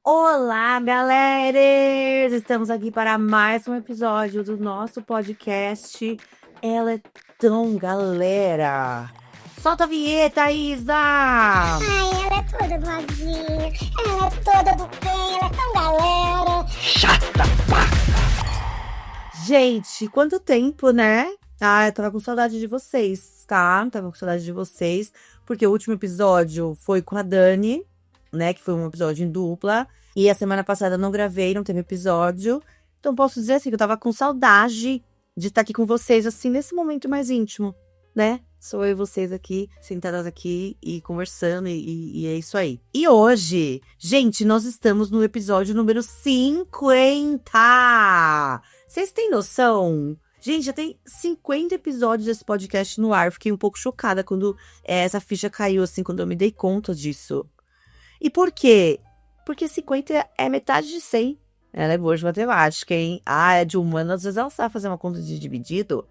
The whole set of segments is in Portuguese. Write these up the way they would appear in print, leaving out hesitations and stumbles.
Olá, galera! Estamos aqui para mais um episódio do nosso podcast. Ela é tão galera. Solta a vinheta, Isa! Ai, ela é toda boazinha, ela é toda do bem, ela é tão galera. Gente, quanto tempo, né? Eu tava com saudade de vocês, tá? Tava com saudade de vocês, porque o último episódio foi com a Dani, né? Que foi um episódio em dupla. E a semana passada eu não gravei, não teve episódio. Então posso dizer assim que eu tava com saudade de estar aqui com vocês, assim, nesse momento mais íntimo, né? Sou eu e vocês aqui, sentadas aqui e conversando, e é isso aí. E hoje, gente, nós estamos no episódio número 50! Vocês têm noção? Gente, já tem 50 episódios desse podcast no ar. Fiquei um pouco chocada quando essa ficha caiu, assim, quando eu me dei conta disso. E por quê? Porque 50 é metade de 100. Ela é boa de matemática, hein? É de humanas, às vezes ela sabe fazer uma conta de dividido.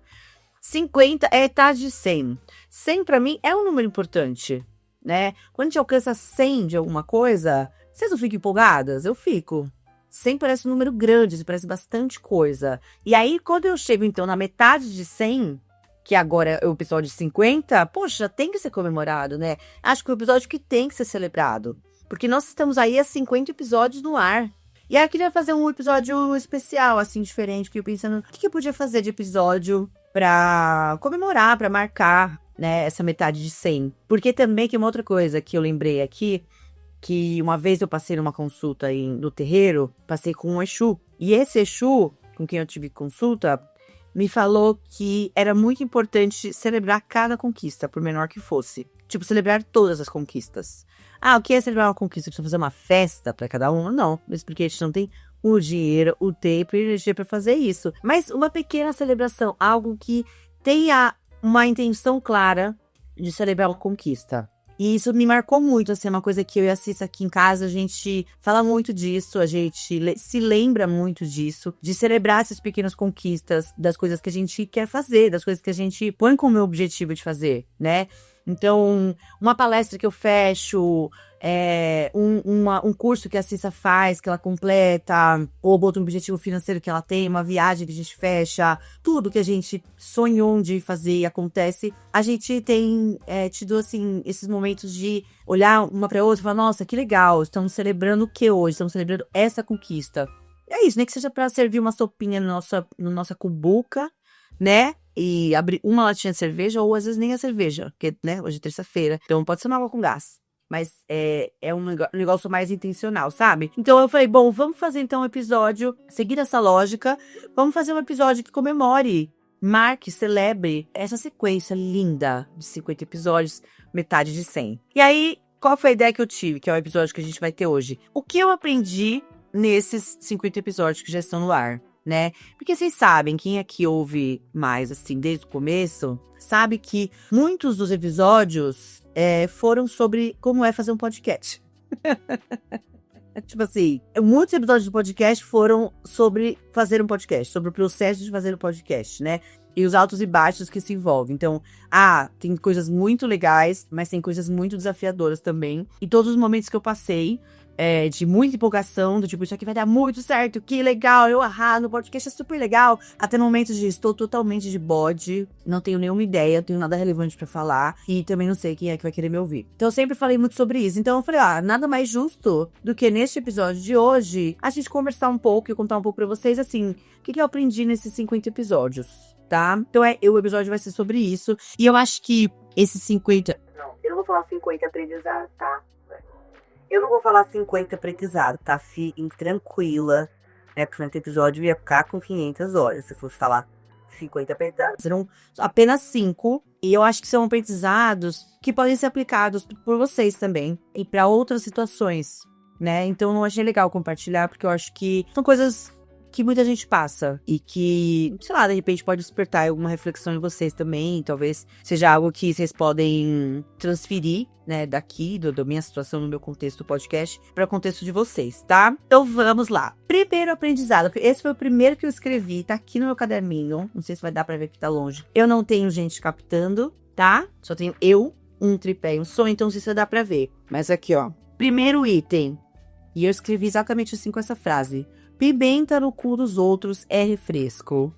50 é metade de 100. 100 pra mim é um número importante, né? Quando a gente alcança 100 de alguma coisa, vocês não ficam empolgadas? Eu fico. 100 parece um número grande, parece bastante coisa. E aí, quando eu chego, então, na metade de 100, que agora é o episódio 50, poxa, tem que ser comemorado, né? Acho que é o episódio que tem que ser celebrado. Porque nós estamos aí há 50 episódios no ar. E aí eu queria fazer um episódio especial, assim, diferente, porque eu pensando, o que eu podia fazer de episódio pra comemorar, pra marcar, né, essa metade de 100. Porque também, que uma outra coisa que eu lembrei aqui, que uma vez eu passei numa consulta no terreiro, passei com um Exu. E esse Exu, com quem eu tive consulta, me falou que era muito importante celebrar cada conquista, por menor que fosse. Tipo, celebrar todas as conquistas. O que é celebrar uma conquista? Precisa fazer uma festa para cada um? Não, mesmo porque a gente não tem o dinheiro, o tempo e a energia para fazer isso. Mas uma pequena celebração, algo que tenha uma intenção clara de celebrar uma conquista. E isso me marcou muito, assim, é uma coisa que eu e a Cissa aqui em casa, a gente fala muito disso, a gente se lembra muito disso, de celebrar essas pequenas conquistas, das coisas que a gente quer fazer, das coisas que a gente põe como objetivo de fazer, né? Então, uma palestra que eu fecho, um curso que a Cissa faz, que ela completa, ou outro objetivo financeiro que ela tem, uma viagem que a gente fecha, tudo que a gente sonhou de fazer e acontece, a gente tem tido, assim, esses momentos de olhar uma para outra e falar, nossa, que legal, estamos celebrando o que hoje? Estamos celebrando essa conquista. É isso, nem que seja para servir uma sopinha na nossa cumbuca, né? E abrir uma latinha de cerveja, ou às vezes nem a cerveja, porque, né, hoje é terça-feira, então pode ser uma água com gás. Mas é um negócio mais intencional, sabe? Então eu falei, bom, vamos fazer então um episódio, seguir essa lógica, vamos fazer um episódio que comemore, marque, celebre essa sequência linda de 50 episódios, metade de 100. E aí, qual foi a ideia que eu tive, que é o episódio que a gente vai ter hoje? O que eu aprendi nesses 50 episódios que já estão no ar? Né? Porque vocês sabem, quem aqui ouve mais, assim, desde o começo, sabe que muitos dos episódios foram sobre como é fazer um podcast. Tipo assim, muitos episódios do podcast foram sobre fazer um podcast, sobre o processo de fazer um podcast, né? E os altos e baixos que se envolvem. Então, tem coisas muito legais, mas tem coisas muito desafiadoras também. E todos os momentos que eu passei, de muita empolgação, do tipo, isso aqui vai dar muito certo, que legal, no podcast é super legal, até momentos de estou totalmente de bode, não tenho nenhuma ideia, não tenho nada relevante pra falar, e também não sei quem é que vai querer me ouvir. Então eu sempre falei muito sobre isso, então eu falei, nada mais justo do que neste episódio de hoje, a gente conversar um pouco e contar um pouco pra vocês, assim, o que eu aprendi nesses 50 episódios, tá? Então o episódio vai ser sobre isso, e eu acho que esses 50... Não, eu não vou falar 50 aprendizados, tá? Eu não vou falar 50 aprendizado, tá? Fiquem tranquila, né? Porque no episódio ia ficar com 500 horas. Se fosse falar 50 aprendizados, serão apenas 5. E eu acho que são aprendizados que podem ser aplicados por vocês também. E para outras situações, né? Então eu achei legal compartilhar, porque eu acho que são coisas que muita gente passa e que, sei lá, de repente pode despertar alguma reflexão em vocês também, talvez seja algo que vocês podem transferir, né, daqui, da minha situação, no meu contexto do podcast, para o contexto de vocês, tá? Então vamos lá. Primeiro aprendizado, esse foi o primeiro que eu escrevi, tá aqui no meu caderninho, não sei se vai dar pra ver que tá longe. Eu não tenho gente captando, tá? Só tenho eu, um tripé e um som, então não sei se vai dar pra ver. Mas aqui, ó, primeiro item, E eu escrevi exatamente assim com essa frase. Pimenta no cu dos outros é refresco.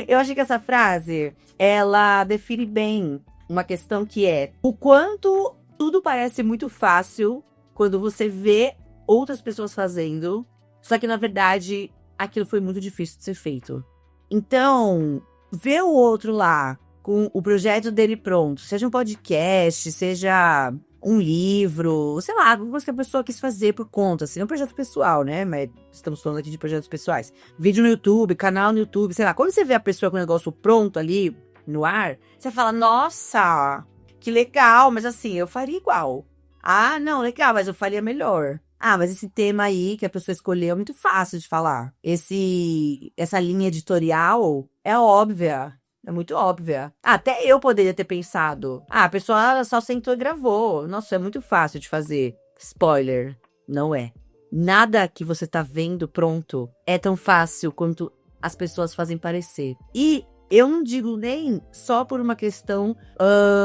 Eu achei que essa frase, ela define bem uma questão que é o quanto tudo parece muito fácil quando você vê outras pessoas fazendo, só que na verdade aquilo foi muito difícil de ser feito. Então, ver o outro lá com o projeto dele pronto, seja um podcast, seja um livro, sei lá, alguma coisa que a pessoa quis fazer por conta, assim, não um projeto pessoal, né? Mas estamos falando aqui de projetos pessoais. Vídeo no YouTube, canal no YouTube, sei lá. Quando você vê a pessoa com o negócio pronto ali, no ar, você fala, nossa, que legal, mas assim, eu faria igual. Ah, não, legal, mas eu faria melhor. Ah, mas esse tema aí que a pessoa escolheu é muito fácil de falar. Essa linha editorial é óbvia. É muito óbvia. Até eu poderia ter pensado. A pessoa só sentou e gravou. Nossa, é muito fácil de fazer. Spoiler, não é. Nada que você tá vendo pronto é tão fácil quanto as pessoas fazem parecer. E eu não digo nem só por uma questão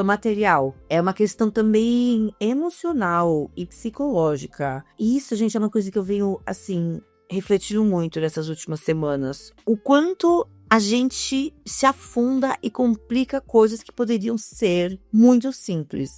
material. É uma questão também emocional e psicológica. E isso, gente, é uma coisa que eu venho, assim, refletindo muito nessas últimas semanas. O quanto a gente se afunda e complica coisas que poderiam ser muito simples.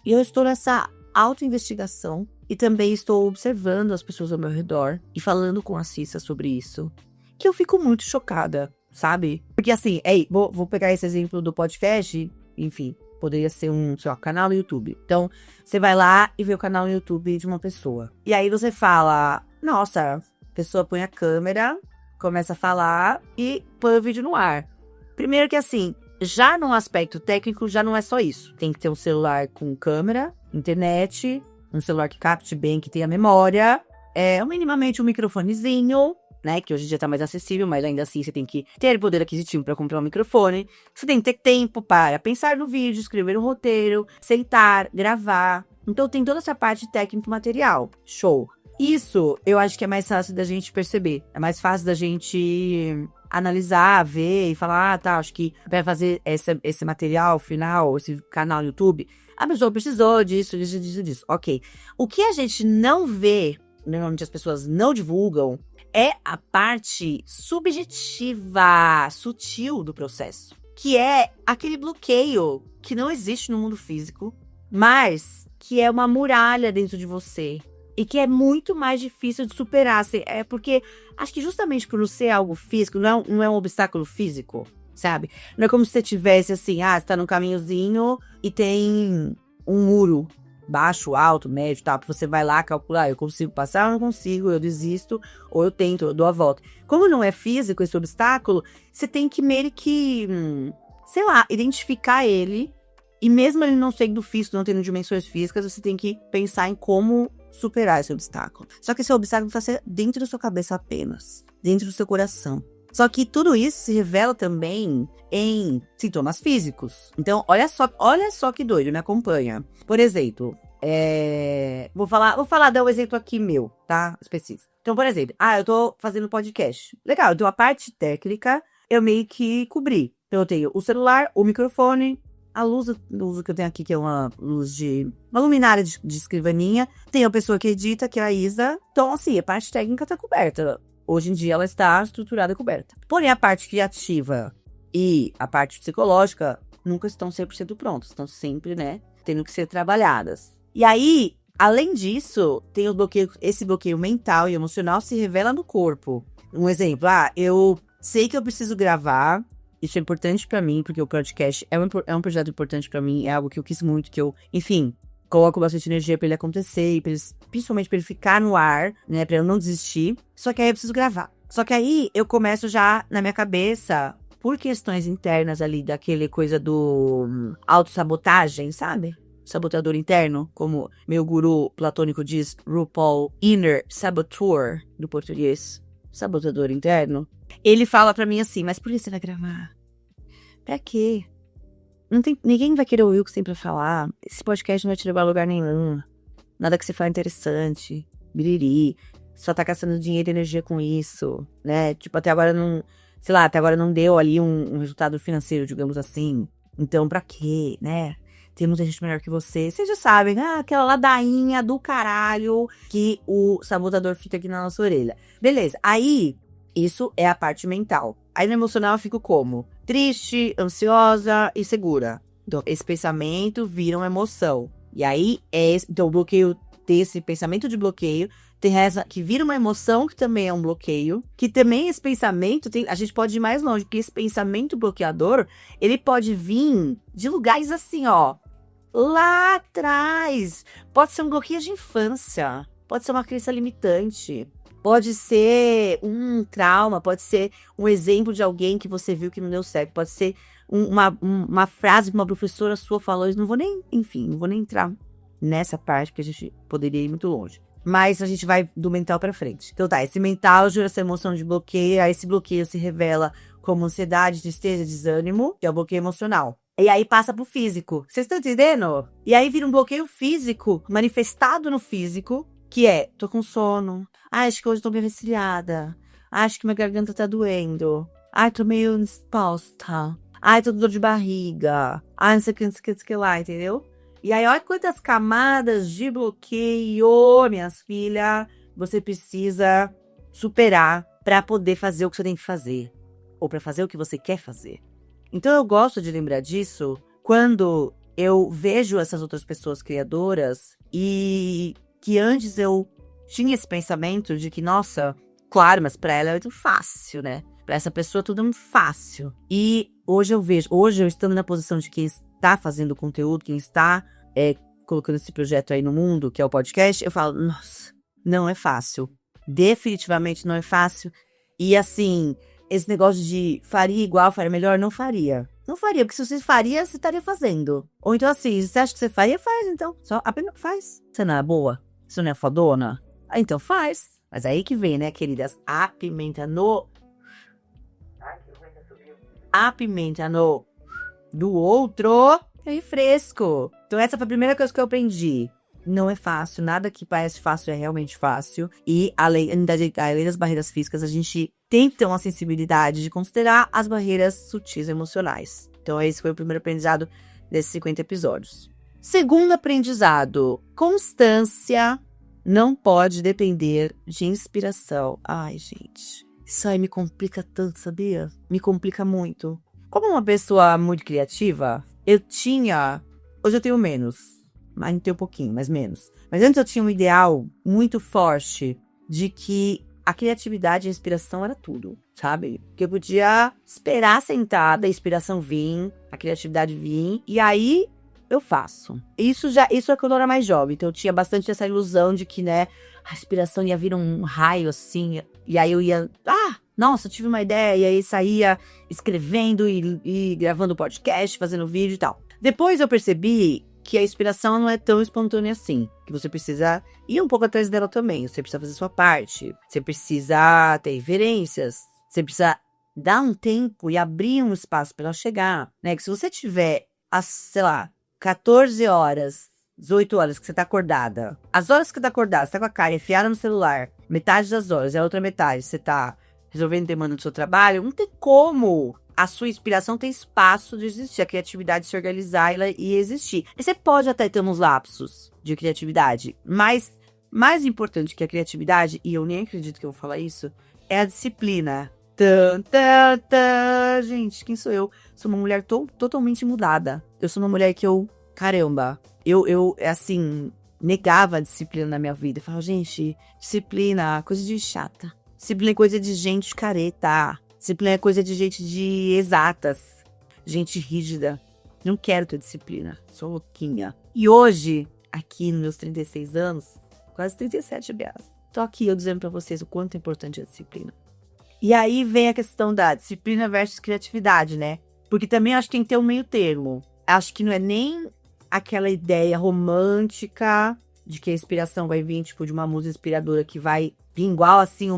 E eu estou nessa autoinvestigação e também estou observando as pessoas ao meu redor e falando com a Cissa sobre isso, que eu fico muito chocada, sabe? Porque assim, vou pegar esse exemplo do podcast, enfim, poderia ser um, sei lá, canal no YouTube. Então, você vai lá e vê o canal no YouTube de uma pessoa. E aí você fala, nossa, a pessoa põe a câmera, começa a falar e põe o vídeo no ar. Primeiro que assim, já no aspecto técnico, já não é só isso. Tem que ter um celular com câmera, internet, um celular que capte bem, que tenha memória, minimamente um microfonezinho, né, que hoje em dia tá mais acessível, mas ainda assim você tem que ter poder aquisitivo para comprar um microfone. Você tem que ter tempo para pensar no vídeo, escrever um roteiro, sentar, gravar. Então tem toda essa parte técnico-material. Show! Isso, eu acho que é mais fácil da gente perceber. É mais fácil da gente analisar, ver e falar, tá, acho que para fazer esse material final, esse canal no YouTube, a pessoa precisou disso. Ok. O que a gente não vê, normalmente as pessoas não divulgam, é a parte subjetiva, sutil do processo. Que é aquele bloqueio que não existe no mundo físico, mas que é uma muralha dentro de você. E que é muito mais difícil de superar. É porque acho que justamente por não ser algo físico, não é um obstáculo físico, sabe? Não é como se você tivesse assim, você tá num caminhozinho e tem um muro baixo, alto, médio, tal. Você vai lá calcular, eu consigo passar ou não consigo, eu desisto, ou eu tento, eu dou a volta. Como não é físico esse obstáculo, você tem que meio que, sei lá, identificar ele. E mesmo ele não sendo físico, não tendo dimensões físicas, você tem que pensar em como superar esse obstáculo. Só que esse obstáculo vai ser dentro da sua cabeça apenas, dentro do seu coração. Só que tudo isso se revela também em sintomas físicos. Então, olha só que doido, me acompanha. Por exemplo, vou dar um exemplo aqui meu, tá? Específico. Então, por exemplo, eu tô fazendo podcast. Legal, então a parte técnica eu meio que cobri. Então, eu tenho o celular, o microfone, a luz que eu tenho aqui, que é uma luminária de escrivaninha. Tem a pessoa que edita, que é a Isa. Então, assim, a parte técnica tá coberta. Hoje em dia, ela está estruturada e coberta. Porém, a parte criativa e a parte psicológica nunca estão 100% prontas. Estão sempre, né, tendo que ser trabalhadas. E aí, além disso, tem esse bloqueio mental e emocional se revela no corpo. Um exemplo, eu sei que eu preciso gravar. Isso é importante pra mim, porque o podcast é um projeto importante pra mim, é algo que eu quis muito, que eu, enfim, coloco bastante energia pra ele acontecer, e principalmente pra ele ficar no ar, né, pra eu não desistir. Só que aí eu preciso gravar. Só que aí eu começo já, na minha cabeça, por questões internas ali, daquele coisa do autossabotagem, sabe? Sabotador interno, como meu guru platônico diz, RuPaul, Inner Saboteur, do português, sabotador interno. Ele fala pra mim assim, mas por que você vai gravar? Pra quê? Ninguém vai querer ouvir o que você tem pra falar. Esse podcast não vai te levar a lugar nenhum. Nada que você fale interessante. Biriri. Só tá gastando dinheiro e energia com isso, né? Tipo, até agora não deu ali um resultado financeiro, digamos assim. Então, pra quê, né? tem muita gente melhor que você. Vocês já sabem, aquela ladainha do caralho que o sabotador fica aqui na nossa orelha. Beleza, aí isso é a parte mental. Aí no emocional eu fico como? Triste, ansiosa e segura. Então esse pensamento vira uma emoção. E aí então o bloqueio desse pensamento de bloqueio tem essa que vira uma emoção, que também é um bloqueio, que também esse pensamento, a gente pode ir mais longe, porque esse pensamento bloqueador, ele pode vir de lugares assim, ó, lá atrás. Pode ser um bloqueio de infância, pode ser uma crença limitante, pode ser um trauma, pode ser um exemplo de alguém que você viu que não deu certo, pode ser uma frase que uma professora sua falou, não vou nem entrar nessa parte, porque a gente poderia ir muito longe. Mas a gente vai do mental pra frente. Então tá, esse mental gera essa emoção de bloqueio, aí esse bloqueio se revela como ansiedade, tristeza, desânimo, que é o bloqueio emocional. E aí passa pro físico. Vocês estão entendendo? E aí vira um bloqueio físico, manifestado no físico, que é, tô com sono, acho que hoje tô meio resfriada, acho que minha garganta tá doendo, tô meio indisposta, tô com dor de barriga, não sei o que lá, entendeu? E aí, olha quantas camadas de bloqueio, minhas filhas, você precisa superar para poder fazer o que você tem que fazer. Ou para fazer o que você quer fazer. Então, eu gosto de lembrar disso quando eu vejo essas outras pessoas criadoras e que antes eu tinha esse pensamento de que, nossa, claro, mas para ela é muito fácil, né? Para essa pessoa tudo é muito fácil. E hoje eu estando na posição de quem está fazendo conteúdo, quem está colocando esse projeto aí no mundo, que é o podcast, eu falo, nossa, não é fácil. Definitivamente não é fácil. E assim, esse negócio de faria igual, faria melhor, não faria. Não faria, porque se você faria, você estaria fazendo. Ou então assim, você acha que você faria, faz então. Só apenas faz. Você não é boa? Você não é fodona? Então faz. Mas aí que vem, né, queridas? A pimenta no do outro é fresco. Então essa foi a primeira coisa que eu aprendi. Não é fácil, nada que parece fácil é realmente fácil. E além das barreiras físicas, a gente tem que ter uma sensibilidade de considerar as barreiras sutis emocionais. Então esse foi o primeiro aprendizado desses 50 episódios. Segundo aprendizado, constância não pode depender de inspiração. Ai, gente, isso aí me complica tanto, sabia? Me complica muito. Como uma pessoa muito criativa, hoje eu tenho menos, ainda tenho um pouquinho, mas menos. Mas antes eu tinha um ideal muito forte de que a criatividade e a inspiração era tudo, sabe? Que eu podia esperar sentada, a inspiração vir, a criatividade vir, e aí eu faço. Isso é quando eu era mais jovem, então eu tinha bastante essa ilusão de que, né, a inspiração ia vir um raio assim, e aí eu ia, nossa, eu tive uma ideia, e aí saía escrevendo e gravando podcast, fazendo vídeo e tal. Depois eu percebi que a inspiração não é tão espontânea assim, que você precisa ir um pouco atrás dela também, você precisa fazer sua parte, você precisa ter referências, você precisa dar um tempo e abrir um espaço para ela chegar, né? Que se você tiver, 14 horas, 18 horas que você tá acordada, as horas que você tá acordada, você tá com a cara enfiada no celular, metade das horas, e a outra metade você tá resolvendo demanda do seu trabalho, não tem como a sua inspiração ter espaço de existir, a criatividade se organizar e existir. E você pode até ter uns lapsos de criatividade, mas mais importante que a criatividade, e eu nem acredito que eu vou falar isso, é a disciplina. Gente, quem sou eu? Sou uma mulher totalmente mudada. Eu sou uma mulher que eu assim, negava a disciplina na minha vida. Eu falava, gente, disciplina, coisa de chata. Disciplina é coisa de gente careta. Disciplina é coisa de gente de exatas. Gente rígida. Não quero ter disciplina. Sou louquinha. E hoje, aqui nos meus 36 anos, quase 37, aliás, tô aqui eu dizendo pra vocês o quanto é importante a disciplina. E aí vem a questão da disciplina versus criatividade, né? Porque também acho que tem que ter um meio termo. Acho que não é nem aquela ideia romântica de que a inspiração vai vir, tipo, de uma música inspiradora que vai vir igual, assim,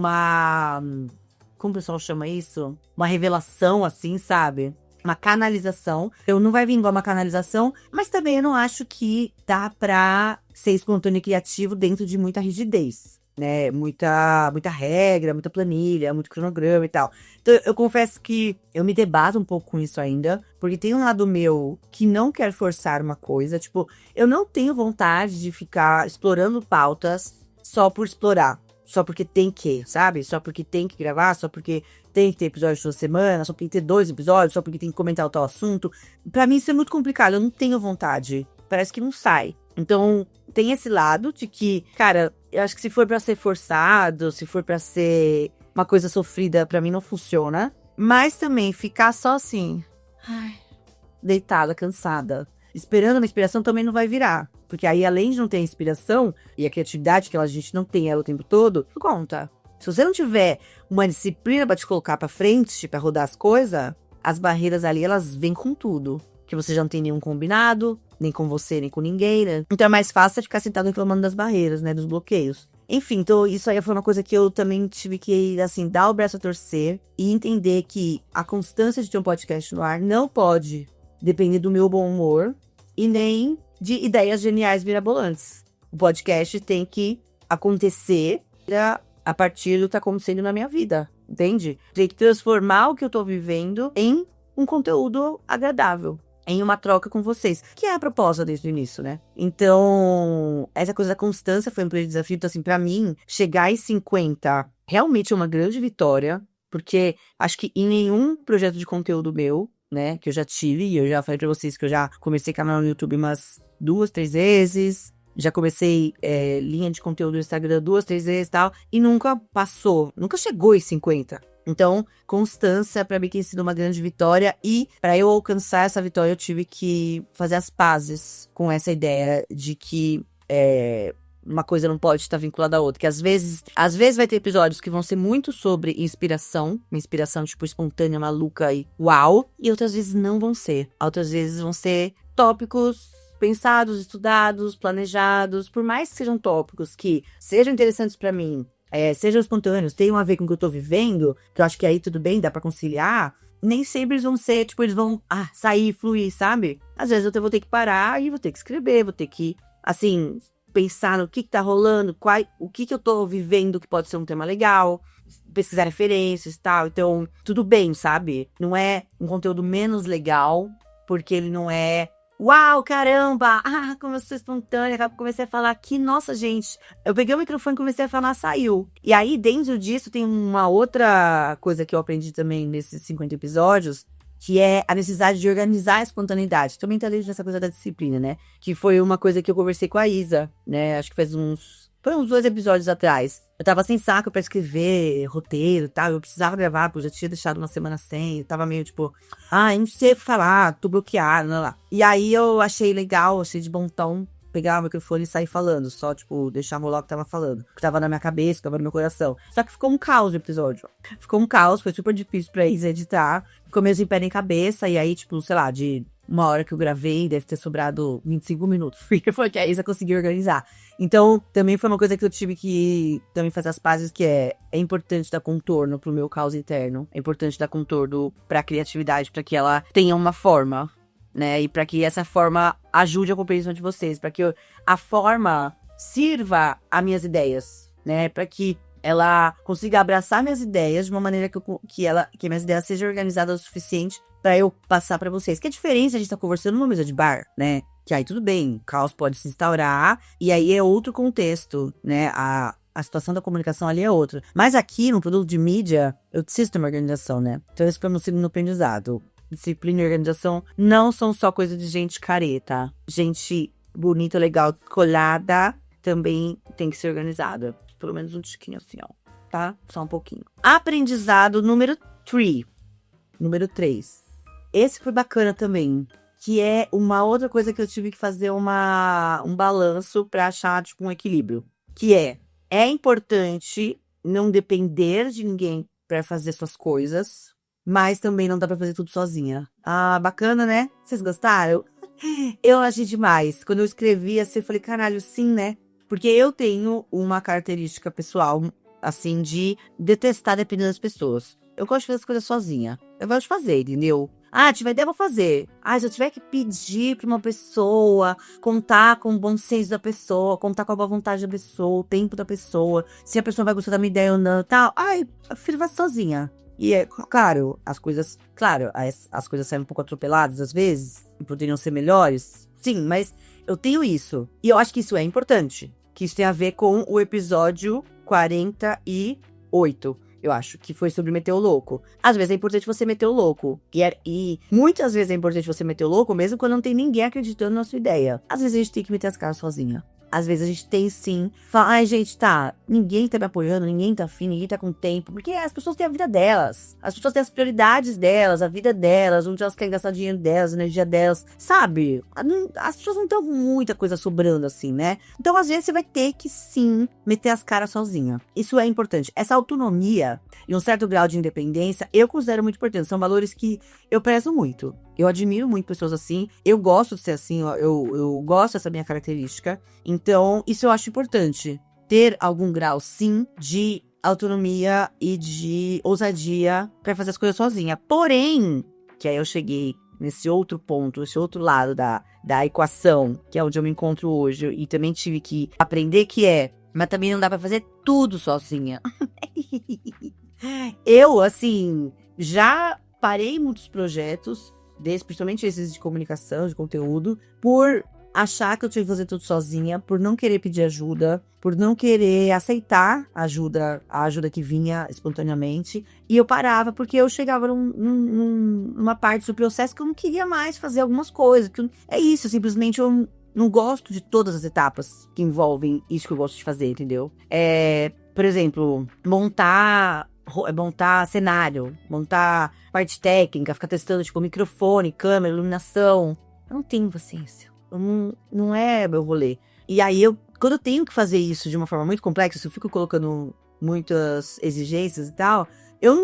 como o pessoal chama isso? Uma revelação, assim, sabe? Uma canalização. Então, não vai vir igual uma canalização, mas também eu não acho que dá pra ser espontâneo e criativo dentro de muita rigidez. né? Muita regra, muita planilha, muito cronograma e tal. Então, eu confesso que eu me debato um pouco com isso ainda, porque tem um lado meu que não quer forçar uma coisa. Tipo, eu não tenho vontade de ficar explorando pautas só por explorar. Só porque tem que, sabe? Só porque tem que gravar, só porque tem que ter episódio toda semana, só porque tem que ter 2 episódios, só porque tem que comentar o tal assunto. Pra mim isso é muito complicado, eu não tenho vontade. Parece que não sai. Então, tem esse lado de que, cara, eu acho que se for pra ser forçado, se for pra ser uma coisa sofrida, pra mim não funciona. Mas também ficar só assim, deitada, cansada, esperando a inspiração também não vai virar. Porque aí, além de não ter a inspiração e a criatividade que a gente não tem ela o tempo todo, não conta. Se você não tiver uma disciplina pra te colocar pra frente, pra rodar as coisas, as barreiras ali, elas vêm com tudo. Que você já não tem nenhum combinado, nem com você, nem com ninguém, né? Então é mais fácil ficar sentado reclamando das barreiras, né? Dos bloqueios. Enfim, então isso aí foi uma coisa que eu também tive que, assim, dar o braço a torcer e entender que a constância de ter um podcast no ar não pode depender do meu bom humor e nem de ideias geniais mirabolantes. O podcast tem que acontecer a partir do que tá acontecendo na minha vida, entende? Tem que transformar o que eu tô vivendo em um conteúdo agradável, em uma troca com vocês, que é a proposta desde o início, né? Então, essa coisa da constância foi um grande desafio. Então, assim, pra mim, chegar em 50 realmente é uma grande vitória, porque acho que em nenhum projeto de conteúdo meu, né, que eu já tive, e eu já falei pra vocês que eu já comecei canal no YouTube umas 2, 3 vezes, já comecei linha de conteúdo no Instagram 2, 3 vezes e tal, e nunca passou, nunca chegou em 50. Então, constância pra mim tem sido uma grande vitória, e pra eu alcançar essa vitória eu tive que fazer as pazes com essa ideia de que uma coisa não pode estar vinculada à outra, que às vezes vai ter episódios que vão ser muito sobre inspiração, uma inspiração tipo espontânea, maluca e uau, e outras vezes não vão ser. Outras vezes vão ser tópicos pensados, estudados, planejados, por mais que sejam tópicos que sejam interessantes pra mim, sejam espontâneos, tenham a ver com o que eu tô vivendo, que eu acho que aí tudo bem, dá pra conciliar, nem sempre eles vão ser, tipo, eles vão sair, fluir, sabe? Às vezes eu vou ter que parar e vou ter que escrever, vou ter que, assim, pensar no que tá rolando, o que eu tô vivendo que pode ser um tema legal, pesquisar referências e tal. Então, tudo bem, sabe? Não é um conteúdo menos legal, porque ele não é uau, caramba! Como eu sou espontânea, comecei a falar aqui, nossa, gente, eu peguei o microfone e comecei a falar, saiu. E aí, dentro disso, tem uma outra coisa que eu aprendi também nesses 50 episódios, que é a necessidade de organizar a espontaneidade. Também tá dentro dessa coisa da disciplina, né? Que foi uma coisa que eu conversei com a Isa, né? Acho que foi uns 2 episódios atrás. Eu tava sem saco pra escrever roteiro e tal. Eu precisava gravar, porque eu já tinha deixado uma semana sem. Eu tava meio tipo, eu não sei o que falar, tô bloqueada, lá. E aí eu achei legal, achei de bom tom pegar o microfone e sair falando. Só, tipo, deixar rolar o que tava falando. O que tava na minha cabeça, o que tava no meu coração. Só que ficou um caos o episódio. Ficou um caos, foi super difícil pra Isa editar. Ficou meio sem pé nem cabeça. E aí, tipo, sei lá, de uma hora que eu gravei, deve ter sobrado 25 minutos. Porque foi que a Isa conseguiu organizar. Então, também foi uma coisa que eu tive que também fazer as pazes, que é importante dar contorno pro meu caos interno. É importante dar contorno pra criatividade, pra que ela tenha uma forma, né? E pra que essa forma ajude a compreensão de vocês. Pra que a forma sirva a minhas ideias, né? Pra que ela consiga abraçar minhas ideias de uma maneira que minhas ideias sejam organizadas o suficiente pra eu passar pra vocês. Que é diferente a gente tá conversando numa mesa de bar, né? Que aí tudo bem, o caos pode se instaurar, e aí é outro contexto, né? A situação da comunicação ali é outra. Mas aqui, no produto de mídia, eu preciso ter uma organização, né? Então esse foi o meu segundo aprendizado. Disciplina e organização não são só coisa de gente careta. Gente bonita, legal, colada, também tem que ser organizada. Pelo menos um tiquinho assim, ó. Tá? Só um pouquinho. Aprendizado número 3. Número 3. Esse foi bacana também. Que é uma outra coisa que eu tive que fazer um balanço pra achar, tipo, um equilíbrio. Que é importante não depender de ninguém pra fazer suas coisas, mas também não dá pra fazer tudo sozinha. Bacana, né? Vocês gostaram? Eu achei demais. Quando eu escrevi assim, eu falei, caralho, sim, né? Porque eu tenho uma característica pessoal, assim, de detestar depender das pessoas. Eu gosto de fazer as coisas sozinha. Eu gosto de fazer, entendeu? Tiver ideia, eu vou fazer. Se eu tiver que pedir pra uma pessoa, contar com o bom senso da pessoa, contar com a boa vontade da pessoa, o tempo da pessoa, se a pessoa vai gostar da minha ideia ou não e tal. Eu prefiro fazer sozinha. E claro, as coisas saem um pouco atropeladas às vezes, e poderiam ser melhores. Sim, mas eu tenho isso. E eu acho que isso é importante. Que isso tem a ver com o episódio 48. Eu acho que foi sobre meter o louco. Às vezes é importante você meter o louco. E muitas vezes é importante você meter o louco, mesmo quando não tem ninguém acreditando na sua ideia. Às vezes a gente tem que meter as caras sozinha. Às vezes a gente tem sim. Fala, gente, ninguém tá me apoiando, ninguém tá afim, ninguém tá com tempo. Porque as pessoas têm a vida delas. As pessoas têm as prioridades delas, a vida delas, onde elas querem gastar dinheiro delas, a energia delas. Sabe? As pessoas não estão com muita coisa sobrando assim, né? Então, às vezes, você vai ter que sim meter as caras sozinha. Isso é importante. Essa autonomia e um certo grau de independência, eu considero muito importante. São valores que eu prezo muito. Eu admiro muito pessoas assim. Eu gosto de ser assim. Eu gosto dessa minha característica. Então, isso eu acho importante. Ter algum grau, sim, de autonomia e de ousadia pra fazer as coisas sozinha. Porém, que aí eu cheguei nesse outro ponto, esse outro lado da equação, que é onde eu me encontro hoje. E também tive que aprender mas também não dá pra fazer tudo sozinha. Eu, assim, já parei muitos projetos, principalmente esses de comunicação, de conteúdo, por achar que eu tinha que fazer tudo sozinha, por não querer pedir ajuda, por não querer aceitar a ajuda que vinha espontaneamente. E eu parava porque eu chegava numa parte do processo que eu não queria mais fazer algumas coisas. É isso, simplesmente eu não gosto de todas as etapas que envolvem isso que eu gosto de fazer, entendeu? Por exemplo, montar cenário, montar parte técnica, ficar testando, tipo, microfone, câmera, iluminação. Eu não tenho paciência. Não é meu rolê. E aí, quando eu tenho que fazer isso de uma forma muito complexa, se eu fico colocando muitas exigências e tal,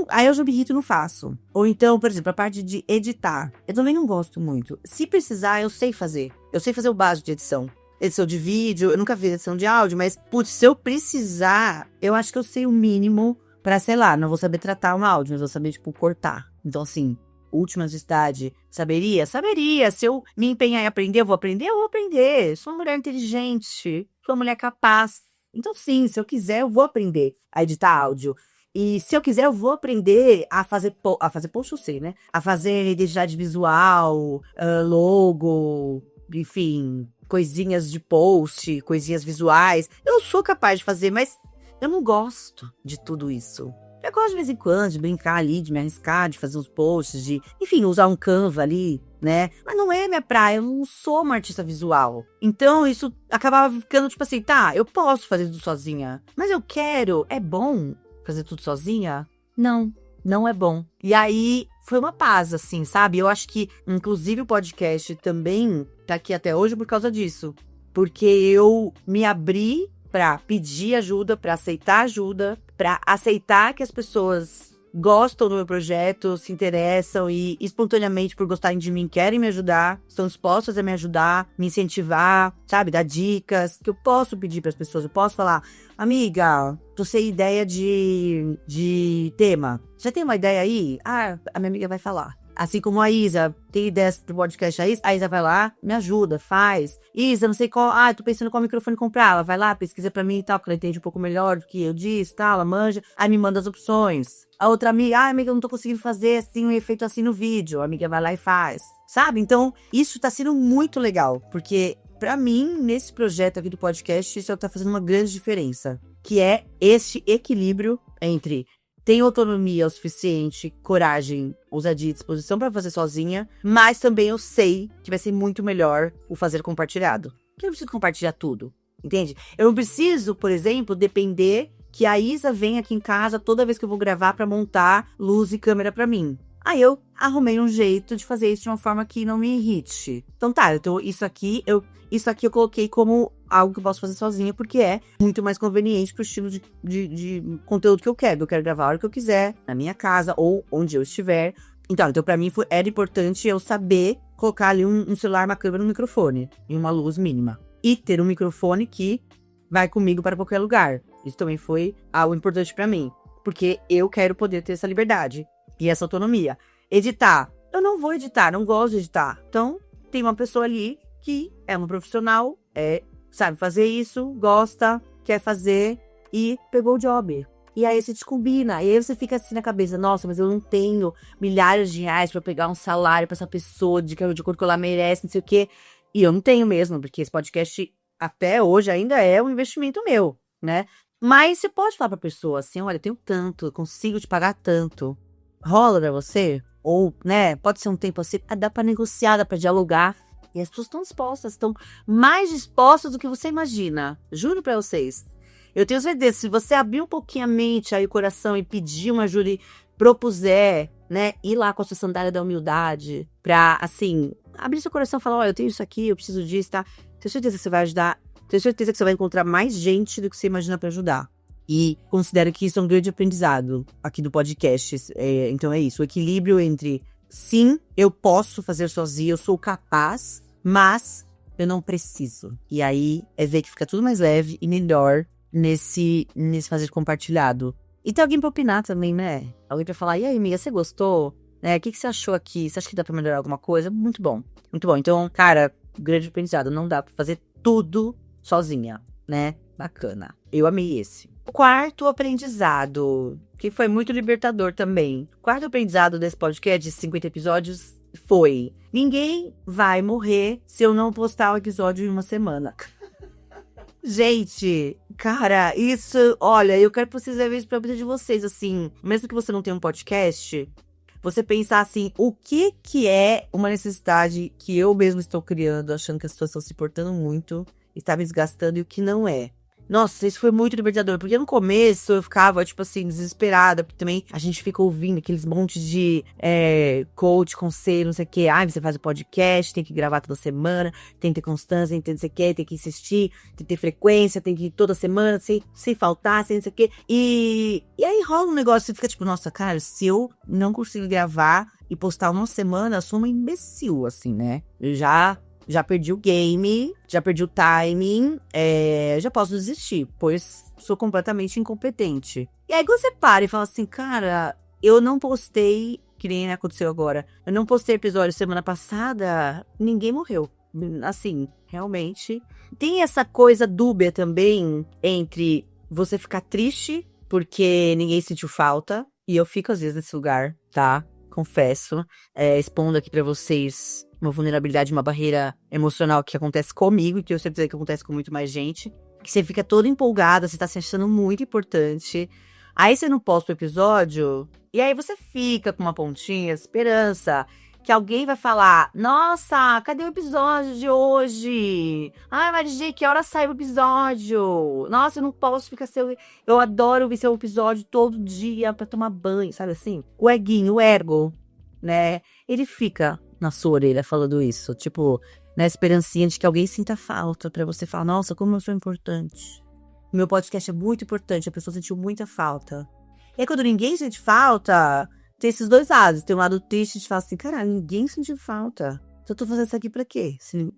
aí eu já me irrito e não faço. Ou então, por exemplo, a parte de editar. Eu também não gosto muito. Se precisar, eu sei fazer. Eu sei fazer o básico de edição. Edição de vídeo, eu nunca fiz edição de áudio, mas, putz, se eu precisar, eu acho que eu sei o mínimo pra, sei lá, não vou saber tratar um áudio, mas vou saber, tipo, cortar. Então, assim, última necessidade, saberia? Saberia. Se eu me empenhar em aprender, eu vou aprender. Sou uma mulher inteligente, sou uma mulher capaz. Então, sim, se eu quiser, eu vou aprender a editar áudio. E se eu quiser, eu vou aprender a fazer post, eu sei, né? A fazer identidade visual, logo, enfim, coisinhas de post, coisinhas visuais. Eu sou capaz de fazer, mas eu não gosto de tudo isso. Eu gosto de vez em quando de brincar ali, de me arriscar, de fazer uns posts, enfim, usar um Canva ali, né? Mas não é minha praia, eu não sou uma artista visual. Então isso acabava ficando tipo assim, eu posso fazer tudo sozinha, mas é bom fazer tudo sozinha? Não é bom. E aí foi uma paz, assim, sabe? Eu acho que, inclusive, o podcast também tá aqui até hoje por causa disso. Porque eu me abri pra pedir ajuda, pra aceitar ajuda, pra aceitar que as pessoas gostam do meu projeto, se interessam e espontaneamente por gostarem de mim querem me ajudar, estão dispostas a me ajudar, me incentivar, sabe, dar dicas, que eu posso pedir pras pessoas, eu posso falar, amiga, tô sem ideia de tema, você tem uma ideia aí? A minha amiga vai falar. Assim como a Isa tem ideias pro podcast, a Isa vai lá, me ajuda, faz. Isa, não sei qual, tô pensando qual microfone comprar. Ela vai lá, pesquisa pra mim e tal, porque ela entende um pouco melhor do que eu disse, tal, ela manja. Aí me manda as opções. A outra amiga, amiga, eu não tô conseguindo fazer assim, um efeito assim no vídeo. A amiga vai lá e faz, sabe? Então, isso tá sendo muito legal, porque pra mim, nesse projeto aqui do podcast, isso tá fazendo uma grande diferença. Que é esse equilíbrio entre tenho autonomia o suficiente, coragem, ousadia e disposição pra fazer sozinha, mas também eu sei que vai ser muito melhor o fazer compartilhado. Porque eu não preciso compartilhar tudo, entende? Eu não preciso, por exemplo, depender que a Isa venha aqui em casa toda vez que eu vou gravar pra montar luz e câmera pra mim. Aí eu arrumei um jeito de fazer isso de uma forma que não me irrite. Então então isso aqui eu coloquei como algo que eu posso fazer sozinha, porque é muito mais conveniente pro estilo de conteúdo que eu quero. Eu quero gravar a hora que eu quiser, na minha casa ou onde eu estiver. Então pra mim era importante eu saber colocar ali um celular, uma câmera, um microfone e uma luz mínima. E ter um microfone que vai comigo para qualquer lugar. Isso também foi algo importante pra mim, porque eu quero poder ter essa liberdade e essa autonomia. Editar, eu não vou editar, não gosto de editar. Então, tem uma pessoa ali que é uma profissional, sabe fazer isso, gosta, quer fazer e pegou o job. E aí você te combina, e aí você fica assim na cabeça, nossa, mas eu não tenho milhares de reais pra pegar um salário pra essa pessoa de acordo com ela merece, não sei o quê. E eu não tenho mesmo, porque esse podcast até hoje ainda é um investimento meu, né? Mas você pode falar pra pessoa assim, olha, eu tenho tanto, eu consigo te pagar tanto. Rola pra você? Ou, né, pode ser um tempo assim, dá pra negociar, dá pra dialogar. E as pessoas estão dispostas, estão mais dispostas do que você imagina. Juro pra vocês. Eu tenho certeza, se você abrir um pouquinho a mente, aí o coração e pedir uma ajuda e propuser, né, ir lá com a sua sandália da humildade, pra, assim, abrir seu coração e falar, olha, eu tenho isso aqui, eu preciso disso, tá? Tenho certeza que você vai ajudar, tenho certeza que você vai encontrar mais gente do que você imagina pra ajudar. E considero que isso é um grande aprendizado aqui do podcast. Então é isso, o equilíbrio entre, sim, eu posso fazer sozinho, eu sou capaz, mas eu não preciso. E aí é ver que fica tudo mais leve e melhor nesse fazer compartilhado. E tem alguém pra opinar também, né? Alguém pra falar, e aí, amiga, você gostou? O que você achou aqui? Você acha que dá pra melhorar alguma coisa? Muito bom, muito bom. Então, cara, grande aprendizado. Não dá pra fazer tudo sozinha, né? Bacana. Eu amei esse. O quarto aprendizado, que foi muito libertador também. O quarto aprendizado desse podcast de 50 episódios foi: ninguém vai morrer se eu não postar o episódio em uma semana. Gente, cara, isso, olha, eu quero que vocês levem isso pra vida de vocês, assim, mesmo que você não tenha um podcast, você pensar assim, o que é uma necessidade que eu mesmo estou criando, achando que a situação se portando muito, está me desgastando, e o que não é. Nossa, isso foi muito libertador, porque no começo eu ficava, tipo assim, desesperada, porque também a gente fica ouvindo aqueles montes de coach, conselho, não sei o quê. Você faz o podcast, tem que gravar toda semana, tem que ter constância, tem que ter não sei o quê, tem que insistir, tem que ter frequência, tem que ir toda semana, sem faltar, sem não sei o quê. E aí rola um negócio, você fica tipo, nossa, cara, se eu não consigo gravar e postar uma semana, eu sou uma imbecil, assim, né? Eu já perdi o game, já perdi o timing, já posso desistir, pois sou completamente incompetente. E aí quando você para e fala assim, cara, eu não postei, que nem aconteceu agora, eu não postei episódio semana passada, ninguém morreu. Assim, realmente. Tem essa coisa dúbia também entre você ficar triste porque ninguém sentiu falta, e eu fico às vezes nesse lugar, tá? Confesso, expondo aqui pra vocês uma vulnerabilidade, uma barreira emocional que acontece comigo e que eu sei dizer que acontece com muito mais gente. Que você fica toda empolgada, você tá se achando muito importante. Aí você não posta o episódio e aí você fica com uma pontinha de esperança que alguém vai falar, nossa, cadê o episódio de hoje? Ai, Marigi, que hora sai o episódio? Nossa, eu não posso ficar sem... Eu adoro ouvir seu episódio todo dia pra tomar banho, sabe assim? O eguinho, o ergo, né? Ele fica na sua orelha falando isso, tipo, na esperancinha de que alguém sinta falta pra você falar, nossa, como eu sou importante. O meu podcast é muito importante, a pessoa sentiu muita falta. E aí quando ninguém sente falta, tem esses dois lados. Tem um lado triste de falar assim, caralho, ninguém sentiu falta. Então eu tô fazendo isso aqui pra quê? Se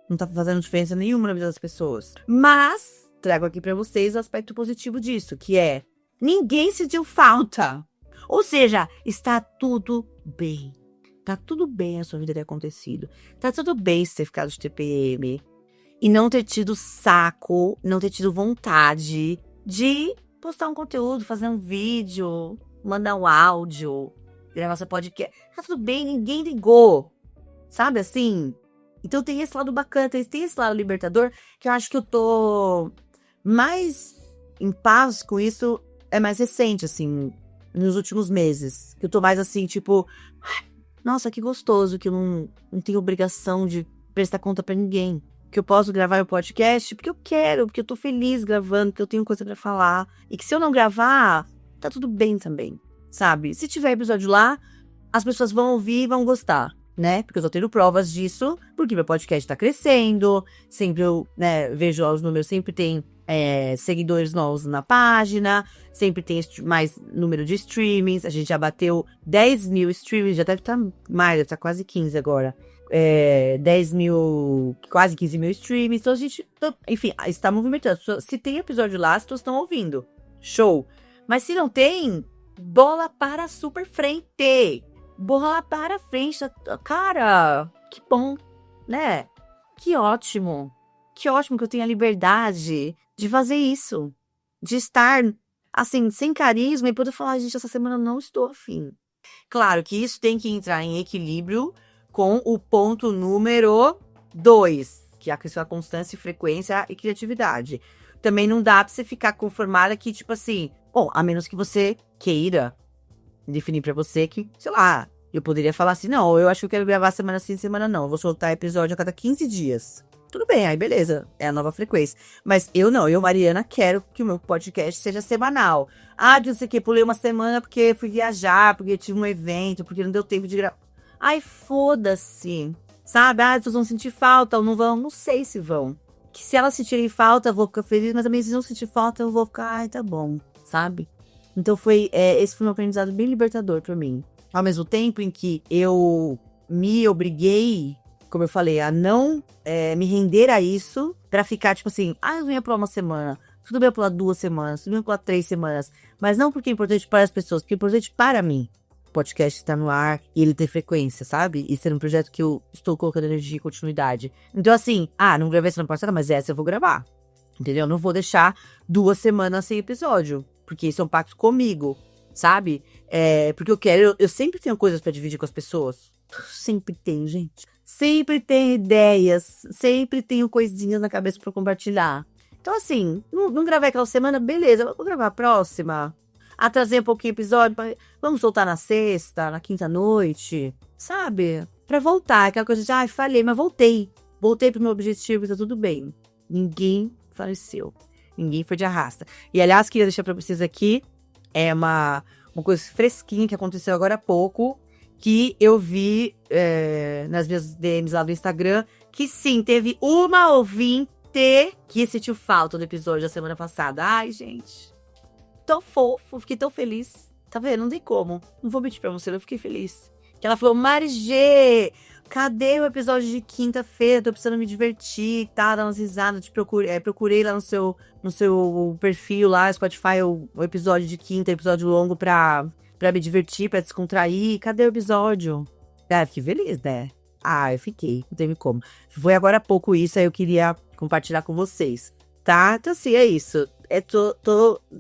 não tá fazendo diferença nenhuma na vida das pessoas. Mas trago aqui pra vocês o aspecto positivo disso, que é, ninguém sentiu falta. Ou seja, está tudo bem. Tá tudo bem a sua vida ter acontecido. Tá tudo bem você ter ficado de TPM. E não ter tido saco, não ter tido vontade de postar um conteúdo, fazer um vídeo, mandar um áudio, gravar seu podcast. Tá tudo bem, ninguém ligou. Sabe assim? Então tem esse lado bacana, tem esse lado libertador, que eu acho que eu tô mais em paz com isso, é mais recente, assim, nos últimos meses. Que eu tô mais assim, tipo... Nossa, que gostoso, que eu não tenho obrigação de prestar conta pra ninguém. Que eu posso gravar o podcast porque eu quero, porque eu tô feliz gravando, porque eu tenho coisa pra falar. E que se eu não gravar, tá tudo bem também, sabe? Se tiver episódio lá, as pessoas vão ouvir e vão gostar, né? Porque eu tô tendo provas disso, porque meu podcast tá crescendo. Sempre eu, né, vejo os números, sempre tem seguidores novos na página, sempre tem mais número de streamings. A gente já bateu 10 mil streamings, já deve estar mais, deve estar quase 15 agora. 10 mil, quase 15 mil streamings. Então a gente, enfim, está movimentando. Se tem episódio lá, as pessoas estão ouvindo. Show! Mas se não tem, bola para super frente! bola para frente. Cara, que bom, né? Que ótimo. Que ótimo que eu tenho a liberdade de fazer isso. De estar, assim, sem carisma e poder falar, gente, essa semana eu não estou afim. Claro que isso tem que entrar em equilíbrio com o ponto número 2, que é a questão da constância, frequência e criatividade. Também não dá pra você ficar conformada que, tipo assim, a menos que você queira definir pra você que, sei lá, eu poderia falar assim, não, eu acho que eu quero gravar semana sim, semana não. Eu vou soltar episódio a cada 15 dias. Tudo bem, aí beleza, é a nova frequência. Mas eu não, Mariana, quero que o meu podcast seja semanal. Não sei o que, pulei uma semana porque fui viajar, porque tive um evento, porque não deu tempo de gravar. Ai, foda-se, sabe? As pessoas vão sentir falta ou não vão? Não sei se vão. Que se elas sentirem falta, eu vou ficar feliz, mas também se não sentir falta, eu vou ficar, ai, tá bom, sabe? Então esse foi um aprendizado bem libertador pra mim. Ao mesmo tempo em que eu me obriguei, como eu falei, a não me render a isso pra ficar, tipo assim, eu não ia pular uma semana, tudo bem eu pular 2 semanas, tudo bem eu pular 3 semanas, mas não porque é importante para as pessoas, porque é importante para mim. O podcast estar no ar e ele ter frequência, sabe? E ser um projeto que eu estou colocando energia e continuidade. Então assim, não gravei semana passada, mas essa eu vou gravar. Entendeu? Não vou deixar 2 semanas sem episódio, porque isso é um pacto comigo, sabe? Porque eu sempre tenho coisas pra dividir com as pessoas. Sempre tenho, gente. Sempre tenho ideias, sempre tenho coisinhas na cabeça pra compartilhar. Então, assim, não gravei aquela semana, beleza, vou gravar a próxima. Atrasei um pouquinho o episódio, vamos soltar na sexta, na quinta noite, sabe? Pra voltar, aquela coisa de, falhei, mas voltei. Voltei pro meu objetivo e tá tudo bem. Ninguém faleceu. Ninguém foi de arrasta. E, aliás, queria deixar pra vocês aqui, uma coisa fresquinha que aconteceu agora há pouco, que eu vi nas minhas DMs lá do Instagram, que sim, teve uma ouvinte que sentiu falta do episódio da semana passada. Ai, gente, tão fofo, fiquei tão feliz. Tá vendo? Não tem como. Não vou mentir pra você, eu fiquei feliz. Que ela falou, Mari G, cadê o episódio de quinta-feira? Tô precisando me divertir, tá? Dar umas risadas. Procurei lá no seu perfil lá, Spotify, o episódio de quinta, episódio longo pra me divertir, pra descontrair. Cadê o episódio? Fiquei feliz, né? Eu fiquei. Não teve como. Foi agora há pouco isso, aí eu queria compartilhar com vocês, tá? Então, assim, é isso.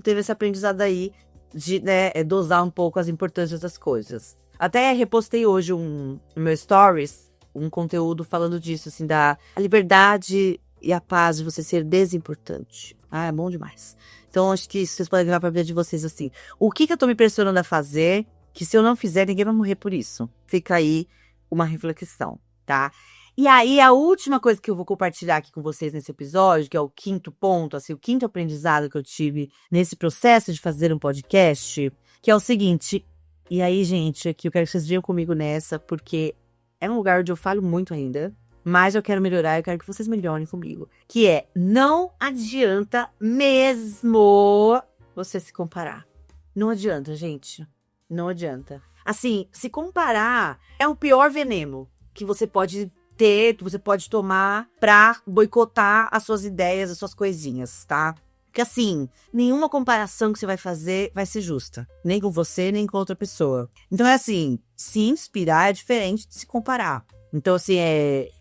Teve esse aprendizado aí de, dosar um pouco as importâncias das coisas. Até repostei hoje no meu stories um conteúdo falando disso, assim, da liberdade e a paz de você ser desimportante. É bom demais. Então, acho que vocês podem levar pra vida de vocês, assim. O que eu tô me pressionando a fazer, que se eu não fizer, ninguém vai morrer por isso. Fica aí uma reflexão, tá? E aí, a última coisa que eu vou compartilhar aqui com vocês nesse episódio, que é o 5º ponto, assim, o 5º aprendizado que eu tive nesse processo de fazer um podcast, que é o seguinte. E aí, gente, aqui eu quero que vocês venham comigo nessa, porque é um lugar onde eu falo muito ainda, mas eu quero melhorar, eu quero que vocês melhorem comigo. Que é, não adianta mesmo você se comparar. Não adianta, gente. Não adianta. Assim, se comparar é o pior veneno que você pode ter, que você pode tomar pra boicotar as suas ideias, as suas coisinhas, tá? Porque assim, nenhuma comparação que você vai fazer vai ser justa. Nem com você, nem com outra pessoa. Então é assim, se inspirar é diferente de se comparar. Então assim,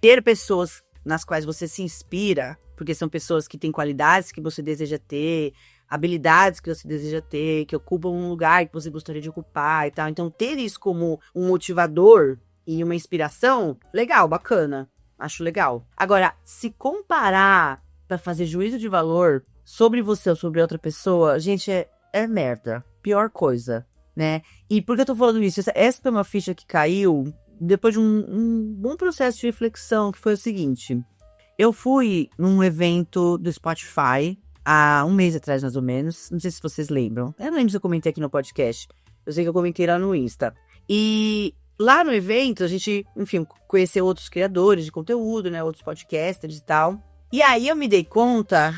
ter pessoas nas quais você se inspira, porque são pessoas que têm qualidades que você deseja ter, habilidades que você deseja ter, que ocupam um lugar que você gostaria de ocupar e tal. Então ter isso como um motivador e uma inspiração, legal, bacana. Acho legal. Agora, se comparar pra fazer juízo de valor sobre você ou sobre outra pessoa, gente, é merda. Pior coisa, né? E por que eu tô falando isso? Essa foi uma ficha que caiu depois de um bom processo de reflexão, que foi o seguinte. Eu fui num evento do Spotify há um mês atrás, mais ou menos. Não sei se vocês lembram. Eu não lembro se eu comentei aqui no podcast. Eu sei que eu comentei lá no Insta. E lá no evento, a gente, enfim, conheceu outros criadores de conteúdo, né? Outros podcasters e tal. E aí eu me dei conta,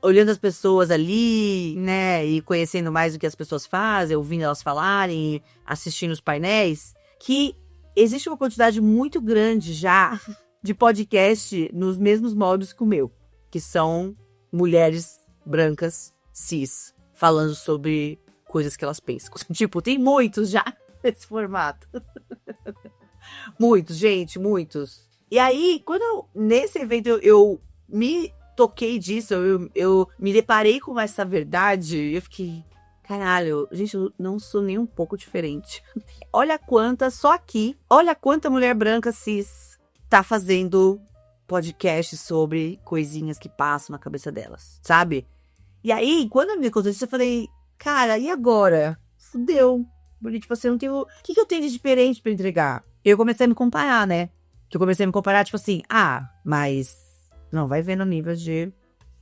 olhando as pessoas ali, né, e conhecendo mais o que as pessoas fazem, ouvindo elas falarem, assistindo os painéis, que existe uma quantidade muito grande já de podcast nos mesmos modos que o meu, que são mulheres brancas, cis, falando sobre coisas que elas pensam. Tipo, tem muitos já. esse formato. Muitos, gente, muitos. E aí, nesse evento eu me toquei disso, eu me deparei com essa verdade, eu fiquei, caralho, gente, eu não sou nem um pouco diferente. Olha quanta mulher branca cis tá fazendo podcast sobre coisinhas que passam na cabeça delas, sabe? E aí, quando eu me contou isso, eu falei, cara, e agora? Fudeu. Porque, tipo assim, eu não tenho... O que eu tenho de diferente pra entregar? Eu comecei a me comparar, né? Que eu comecei a me comparar, tipo assim, mas... Não, vai vendo nível de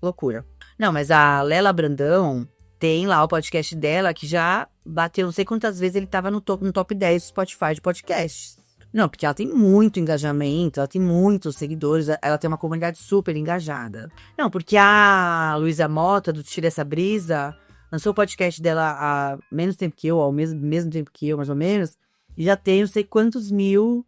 loucura. Não, mas a Lela Brandão tem lá o podcast dela, que já bateu, não sei quantas vezes ele tava no top 10 do Spotify de podcasts. Não, porque ela tem muito engajamento, ela tem muitos seguidores, ela tem uma comunidade super engajada. Não, porque a Luísa Mota, do Tira Essa Brisa, lançou o podcast dela há menos tempo que eu, ao mesmo tempo que eu, mais ou menos, e já tem não sei quantos mil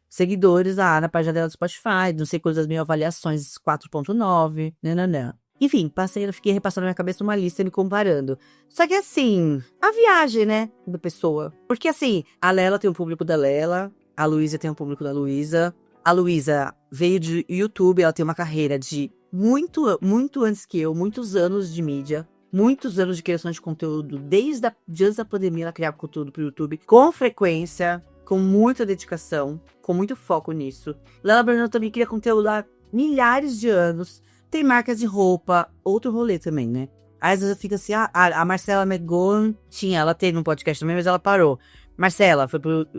seguidores lá na página dela do Spotify, não sei quantas mil avaliações, 4.9, nananã. Enfim, fiquei repassando na minha cabeça uma lista e me comparando. Só que assim, a viagem, né, da pessoa. Porque assim, a Lela tem um público da Lela, a Luísa tem um público da Luísa. A Luísa veio de YouTube, ela tem uma carreira de muito, muito antes que eu, muitos anos de mídia. Muitos anos de criação de conteúdo, desde antes da pandemia ela criava conteúdo pro YouTube, com frequência, com muita dedicação, com muito foco nisso. Lela Brandão também cria conteúdo há milhares de anos. Tem marcas de roupa, outro rolê também, né? Às vezes eu fico assim, a Marcela McGowan ela teve um podcast também, mas ela parou. Marcela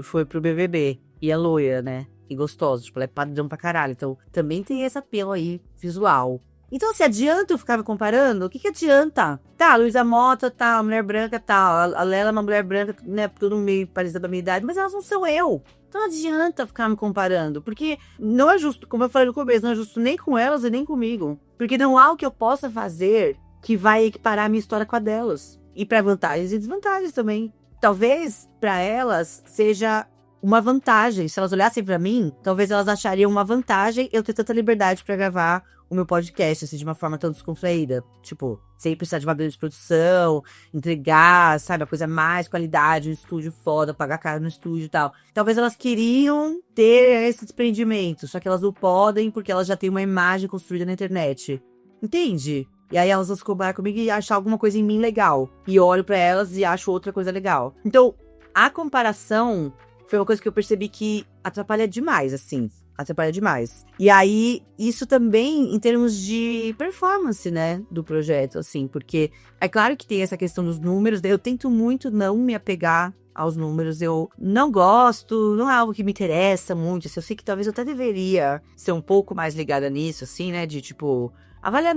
foi pro BBB, e é loira, né? E gostosa, tipo, ela é padrão pra caralho. Então, também tem esse apelo aí, visual. Então, se adianta eu ficar me comparando, o que adianta? Tá, a Luísa Mota, tá, a mulher branca, tá, a Lela é uma mulher branca, né, tudo meio parecida da minha idade, mas elas não são eu. Então não adianta ficar me comparando, porque não é justo, como eu falei no começo, não é justo nem com elas e nem comigo. Porque não há o que eu possa fazer que vai equiparar a minha história com a delas. E para vantagens e desvantagens também. Talvez para elas seja uma vantagem. Se elas olhassem para mim, talvez elas achariam uma vantagem eu ter tanta liberdade para gravar o meu podcast, assim, de uma forma tão descontraída. Tipo, sem precisar de uma grande produção, entregar, sabe, a coisa mais qualidade, um estúdio foda, pagar caro no estúdio e tal. Talvez elas queriam ter esse desprendimento, só que elas não podem porque elas já têm uma imagem construída na internet. Entende? E aí elas vão se comparar comigo e achar alguma coisa em mim legal. E eu olho pra elas e acho outra coisa legal. Então, a comparação foi uma coisa que eu percebi que atrapalha demais, assim. Atrapalha demais. E aí, isso também em termos de performance, né, do projeto, assim, porque é claro que tem essa questão dos números, eu tento muito não me apegar aos números, eu não gosto, não é algo que me interessa muito, assim, eu sei que talvez eu até deveria ser um pouco mais ligada nisso, assim, né, de tipo, avaliar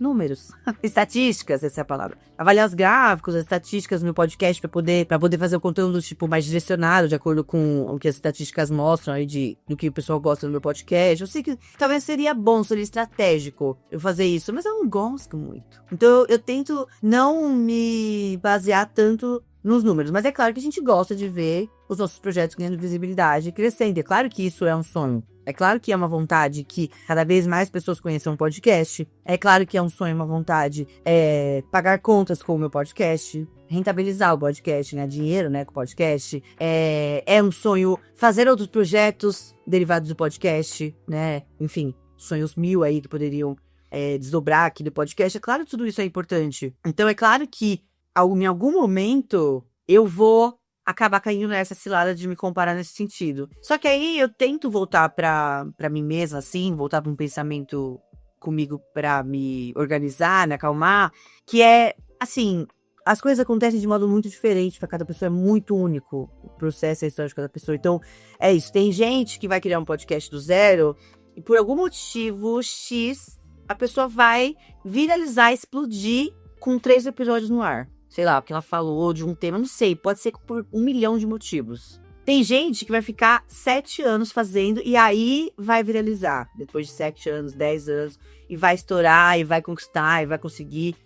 números, estatísticas, essa é a palavra. Avaliar os gráficos, as estatísticas no meu podcast pra poder fazer o conteúdo, tipo, mais direcionado, de acordo com o que as estatísticas mostram aí do que o pessoal gosta do meu podcast. Eu sei que talvez seria bom, seria estratégico eu fazer isso, mas eu não gosto muito. Então eu tento não me basear tanto nos números, mas é claro que a gente gosta de ver os nossos projetos ganhando visibilidade e crescendo. É claro que isso é um sonho. É claro que é uma vontade que cada vez mais pessoas conheçam o podcast. É claro que é um sonho, uma vontade pagar contas com o meu podcast, rentabilizar o podcast, ganhar dinheiro, né, com o podcast. É um sonho fazer outros projetos derivados do podcast, né? Enfim, sonhos mil aí que poderiam desdobrar aqui do podcast. É claro que tudo isso é importante. Então é claro que em algum momento eu vou acabar caindo nessa cilada de me comparar nesse sentido. Só que aí eu tento voltar pra mim mesma, assim, voltar pra um pensamento comigo pra me organizar, me acalmar, que é, assim, as coisas acontecem de modo muito diferente pra cada pessoa, é muito único o processo e a história de cada pessoa. Então, é isso. Tem gente que vai criar um podcast do zero e por algum motivo X, a pessoa vai viralizar, explodir com 3 episódios no ar. Sei lá, porque ela falou de um tema, não sei, pode ser por 1 milhão de motivos. Tem gente que vai ficar 7 anos fazendo e aí vai viralizar. Depois de 7 anos, 10 anos, e vai estourar, e vai conquistar, e vai conseguir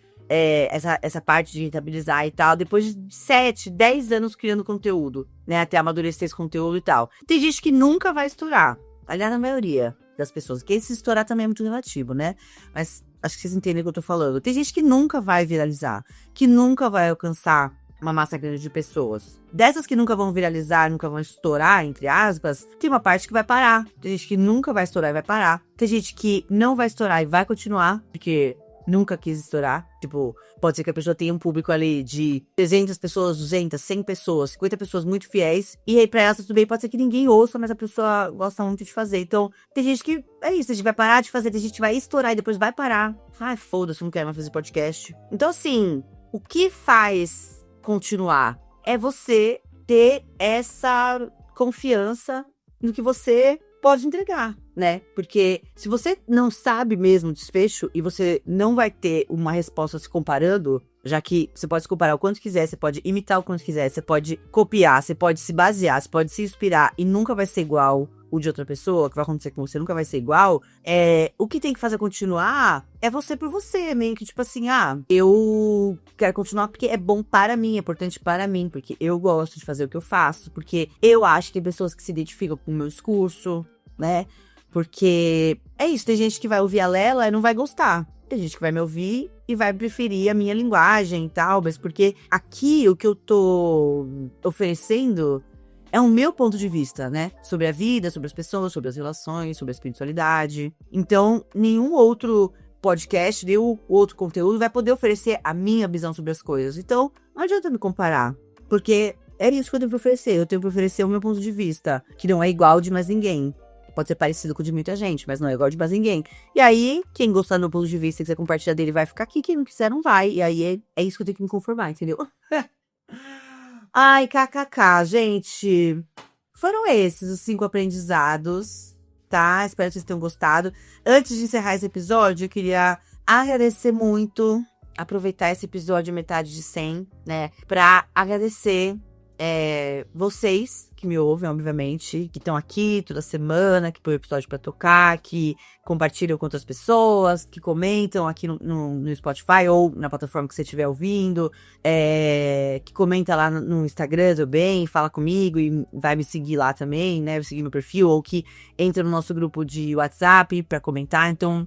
essa parte de rentabilizar e tal. Depois de 7, 10 anos criando conteúdo, né? Até amadurecer esse conteúdo e tal. Tem gente que nunca vai estourar. Aliás, a maioria das pessoas. Porque esse estourar também é muito relativo, né? Mas acho que vocês entendem o que eu tô falando. Tem gente que nunca vai viralizar, que nunca vai alcançar uma massa grande de pessoas. Dessas que nunca vão viralizar, nunca vão estourar, entre aspas, tem uma parte que vai parar. Tem gente que nunca vai estourar e vai parar. Tem gente que não vai estourar e vai continuar, porque nunca quis estourar. Tipo, pode ser que a pessoa tenha um público ali de 300 pessoas, 200, 100 pessoas, 50 pessoas muito fiéis. E aí, pra ela, tudo bem, pode ser que ninguém ouça, mas a pessoa gosta muito de fazer. Então, tem gente que é isso, a gente vai parar de fazer, tem gente que vai estourar e depois vai parar. Ai, foda-se, não quero mais fazer podcast. Então, assim, o que faz continuar é você ter essa confiança no que você pode entregar, né? Porque se você não sabe mesmo o desfecho e você não vai ter uma resposta se comparando, já que você pode se comparar o quanto quiser, você pode imitar o quanto quiser, você pode copiar, você pode se basear, você pode se inspirar e nunca vai ser igual o de outra pessoa, o que vai acontecer com você nunca vai ser igual, o que tem que fazer continuar é você por você, meio que tipo assim, eu quero continuar porque é bom para mim, é importante para mim, porque eu gosto de fazer o que eu faço, porque eu acho que tem pessoas que se identificam com o meu discurso, né? Porque é isso, tem gente que vai ouvir a Lela e não vai gostar. Tem gente que vai me ouvir e vai preferir a minha linguagem e tal, mas porque aqui o que eu tô oferecendo é o meu ponto de vista, né? Sobre a vida, sobre as pessoas, sobre as relações, sobre a espiritualidade. Então, nenhum outro podcast, nenhum outro conteúdo vai poder oferecer a minha visão sobre as coisas. Então, não adianta me comparar, porque é isso que eu tenho pra oferecer. Eu tenho pra oferecer o meu ponto de vista, que não é igual de mais ninguém. Pode ser parecido com o de muita gente, mas não é igual de mais ninguém. E aí, quem gostar do meu ponto de vista e quiser compartilhar dele vai ficar aqui, quem não quiser não vai. E aí, é isso que eu tenho que me conformar, entendeu? Ai, kkk, gente. Foram esses os 5 aprendizados, tá? Espero que vocês tenham gostado. Antes de encerrar esse episódio, eu queria agradecer muito, aproveitar esse episódio metade de 100, né? Pra agradecer vocês que me ouvem, obviamente, que estão aqui toda semana, que põem o episódio pra tocar, que compartilham com outras pessoas, que comentam aqui no Spotify ou na plataforma que você estiver ouvindo, que comenta lá no Instagram também, fala comigo e vai me seguir lá também, né, vai seguir meu perfil, ou que entra no nosso grupo de WhatsApp pra comentar. Então,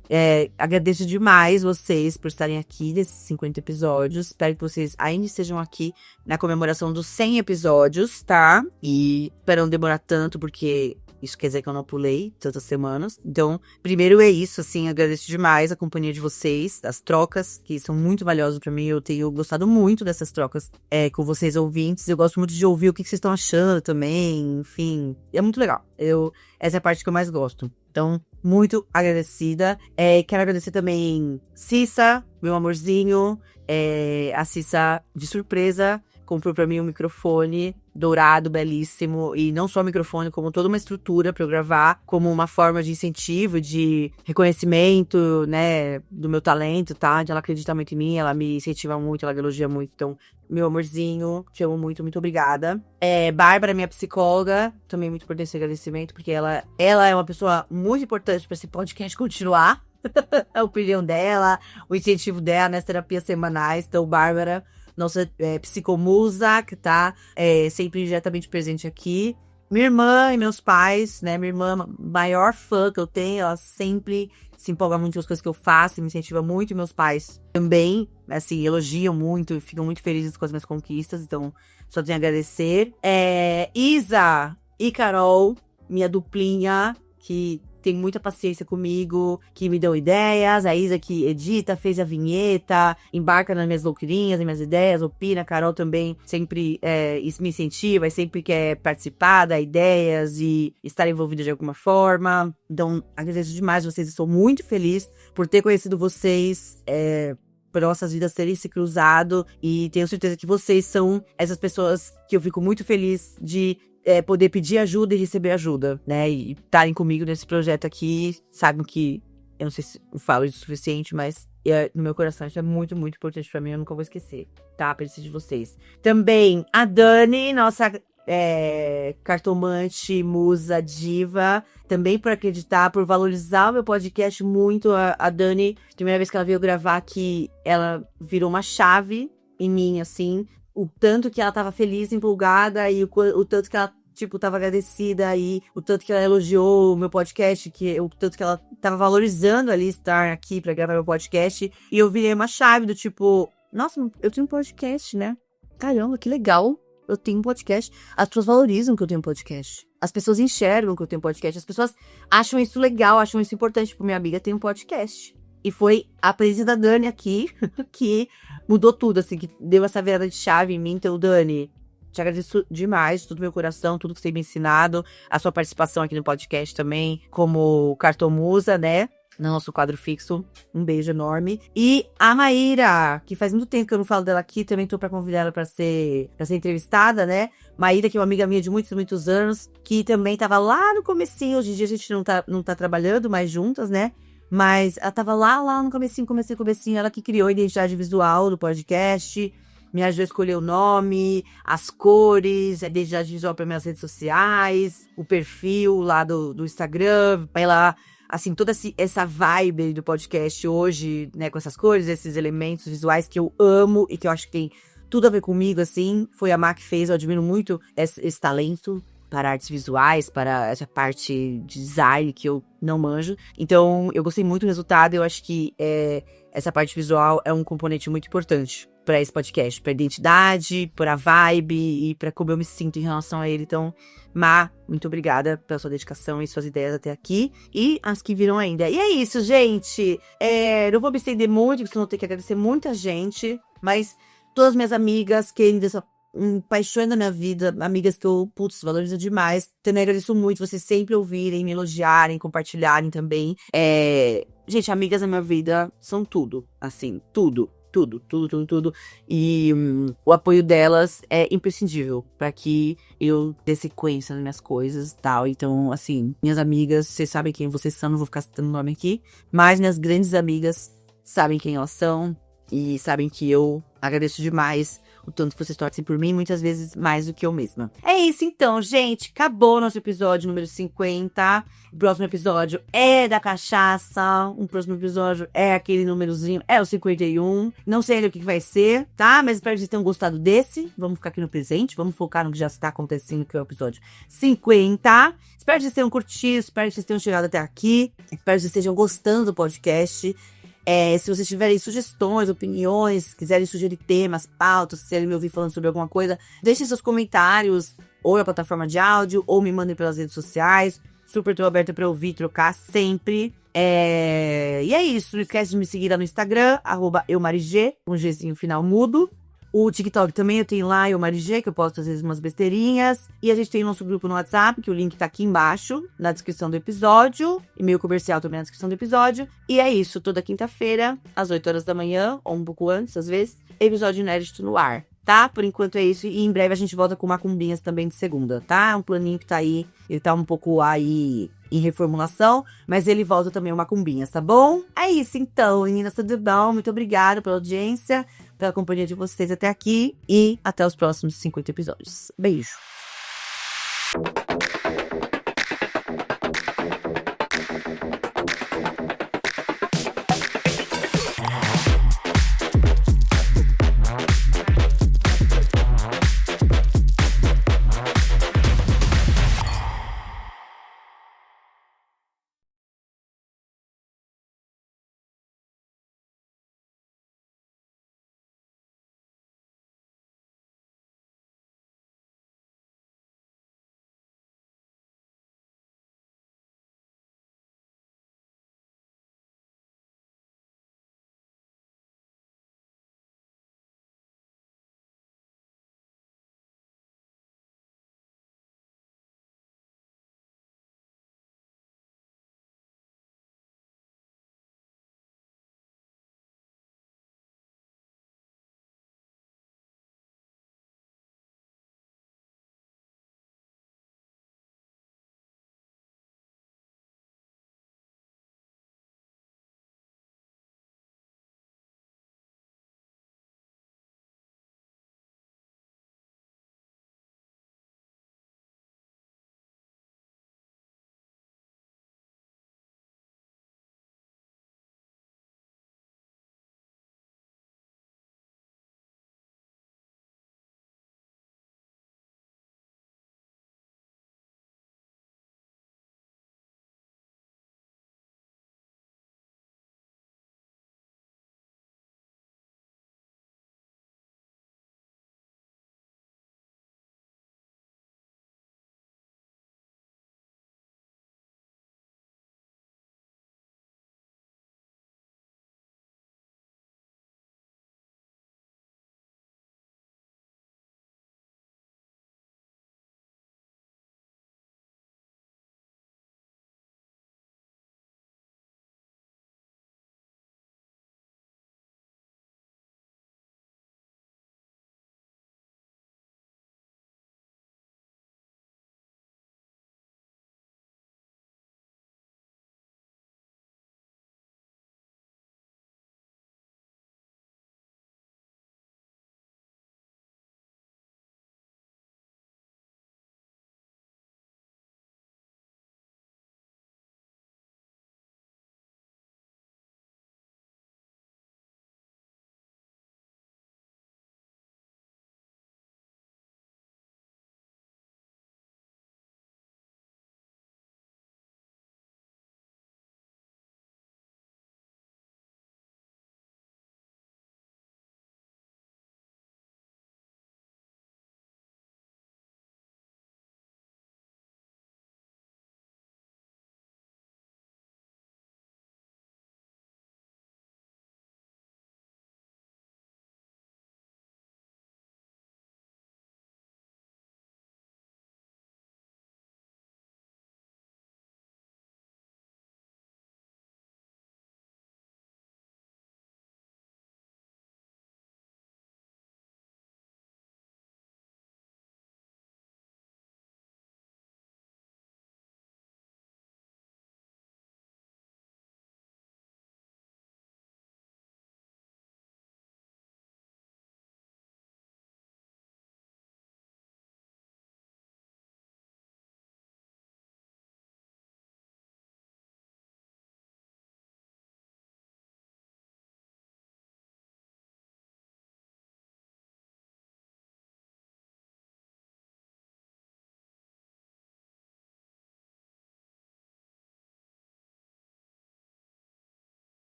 agradeço demais vocês por estarem aqui nesses 50 episódios, espero que vocês ainda estejam aqui na comemoração dos 100 episódios, tá? E espero não demorar tanto, porque isso quer dizer que eu não pulei tantas semanas. Então, primeiro é isso, assim, agradeço demais a companhia de vocês, as trocas, que são muito valiosas pra mim. Eu tenho gostado muito dessas trocas com vocês ouvintes. Eu gosto muito de ouvir o que vocês estão achando também, enfim. É muito legal. Essa é a parte que eu mais gosto. Então, muito agradecida. Quero agradecer também Cissa, meu amorzinho. A Cissa, de surpresa, comprou pra mim um microfone dourado, belíssimo, e não só o microfone, como toda uma estrutura pra eu gravar, como uma forma de incentivo, de reconhecimento, né, do meu talento, tá? Ela acredita muito em mim, ela me incentiva muito, ela me elogia muito, então, meu amorzinho, te amo muito, muito obrigada. Bárbara, minha psicóloga, também muito importante esse agradecimento, porque ela é uma pessoa muito importante pra esse podcast continuar. A opinião dela, o incentivo dela nas terapias semanais, então, Bárbara, nossa psicomusa, que tá sempre diretamente presente aqui. Minha irmã e meus pais, né? Minha irmã, maior fã que eu tenho, ela sempre se empolga muito com as coisas que eu faço, me incentiva muito. E meus pais também, assim, elogiam muito, ficam muito felizes com as minhas conquistas, então só tenho a agradecer. Isa e Carol, minha duplinha, que tem muita paciência comigo, que me dão ideias. A Isa que edita, fez a vinheta, embarca nas minhas loucurinhas, nas minhas ideias, opina. A Carol também sempre me incentiva e sempre quer participar, dar ideias e estar envolvida de alguma forma. Então, agradeço demais vocês, estou muito feliz por ter conhecido vocês, por nossas vidas terem se cruzado, e tenho certeza que vocês são essas pessoas que eu fico muito feliz de poder pedir ajuda e receber ajuda, né? E estarem comigo nesse projeto aqui, sabem que eu não sei se eu falo isso o suficiente, mas no meu coração isso é muito, muito importante pra mim, eu nunca vou esquecer, tá? Preciso de vocês. Também a Dani, nossa cartomante, musa, diva, também por acreditar, por valorizar o meu podcast muito. A Dani, primeira vez que ela veio gravar aqui, ela virou uma chave em mim, assim, o tanto que ela tava feliz, empolgada, e o tanto que ela, tipo, tava agradecida, e o tanto que ela elogiou o meu podcast, o tanto que ela tava valorizando ali estar aqui pra gravar meu podcast. E eu virei uma chave do tipo, nossa, eu tenho um podcast, né? caramba, que legal, eu tenho um podcast. As pessoas valorizam que eu tenho um podcast. As pessoas enxergam que eu tenho um podcast. As pessoas acham isso legal, acham isso importante. Tipo, minha amiga tem um podcast. E foi a presença da Dani aqui que mudou tudo, assim, que deu essa virada de chave em mim. Então, Dani, te agradeço demais, de todo o meu coração, tudo que você tem me ensinado, a sua participação aqui no podcast também, como cartomusa, né? No nosso quadro fixo. Um beijo enorme. E a Maíra, que faz muito tempo que eu não falo dela aqui, também tô pra convidar ela pra ser entrevistada, né? Maíra, que é uma amiga minha de muitos, muitos anos, que também tava lá no comecinho. Hoje em dia a gente não tá trabalhando mais juntas, né? Mas ela tava lá no comecinho. Ela que criou a identidade visual do podcast, me ajudou a escolher o nome, as cores, a identidade visual para minhas redes sociais, o perfil lá do Instagram, ela, assim, toda essa vibe do podcast hoje, né, com essas cores, esses elementos visuais que eu amo e que eu acho que tem tudo a ver comigo, assim, foi a Má que fez. Eu admiro muito esse talento para artes visuais, para essa parte de design que eu não manjo. Então, eu gostei muito do resultado. Eu acho que essa parte visual é um componente muito importante para esse podcast, para identidade, para vibe e para como eu me sinto em relação a ele. Então, Má, muito obrigada pela sua dedicação e suas ideias até aqui. E as que viram ainda. E é isso, gente. Não vou me estender muito, porque senão eu vou ter que agradecer muita gente. Mas todas as minhas amigas, queridas, paixão da minha vida, amigas que eu, valorizo demais. Também agradeço muito vocês sempre ouvirem, me elogiarem, compartilharem também. Gente, amigas da minha vida são tudo, assim, tudo. E o apoio delas é imprescindível para que eu dê sequência nas minhas coisas e tal. Então, assim, minhas amigas, vocês sabem quem vocês são, não vou ficar citando o nome aqui. Mas minhas grandes amigas sabem quem elas são e sabem que eu agradeço demais o tanto que vocês torcem por mim, muitas vezes mais do que eu mesma. É isso então, gente. Acabou o nosso episódio número 50. O próximo episódio é da cachaça. O próximo episódio é aquele númerozinho, é o 51. Não sei ainda o que vai ser, tá? Mas espero que vocês tenham gostado desse. Vamos ficar aqui no presente. Vamos focar no que já está acontecendo, que é o episódio 50. Espero que vocês tenham curtido. Espero que vocês tenham chegado até aqui. Espero que vocês estejam gostando do podcast. Se vocês tiverem sugestões, opiniões, quiserem sugerir temas, pautas, se querem me ouvir falando sobre alguma coisa, deixem seus comentários, ou na plataforma de áudio, ou me mandem pelas redes sociais. Super tô aberta pra ouvir, trocar sempre. E é isso. Não esquece de me seguir lá no Instagram, @eumarigê, com um Gzinho final mudo. O TikTok também eu tenho lá, eumarigê, que eu posto às vezes umas besteirinhas. E a gente tem o nosso grupo no WhatsApp, que o link tá aqui embaixo, na descrição do episódio. E-mail comercial também na descrição do episódio. E é isso, toda quinta-feira, às 8 horas da manhã, ou um pouco antes, às vezes, episódio inédito no ar, tá? Por enquanto é isso. E em breve a gente volta com macumbinhas também de segunda, tá? Um planinho que tá aí, ele tá um pouco aí em reformulação, mas ele volta também o macumbinhas, tá bom? É isso então, meninas, tudo bom? Muito obrigada pela audiência, pela companhia de vocês até aqui e até os próximos 50 episódios. Beijo!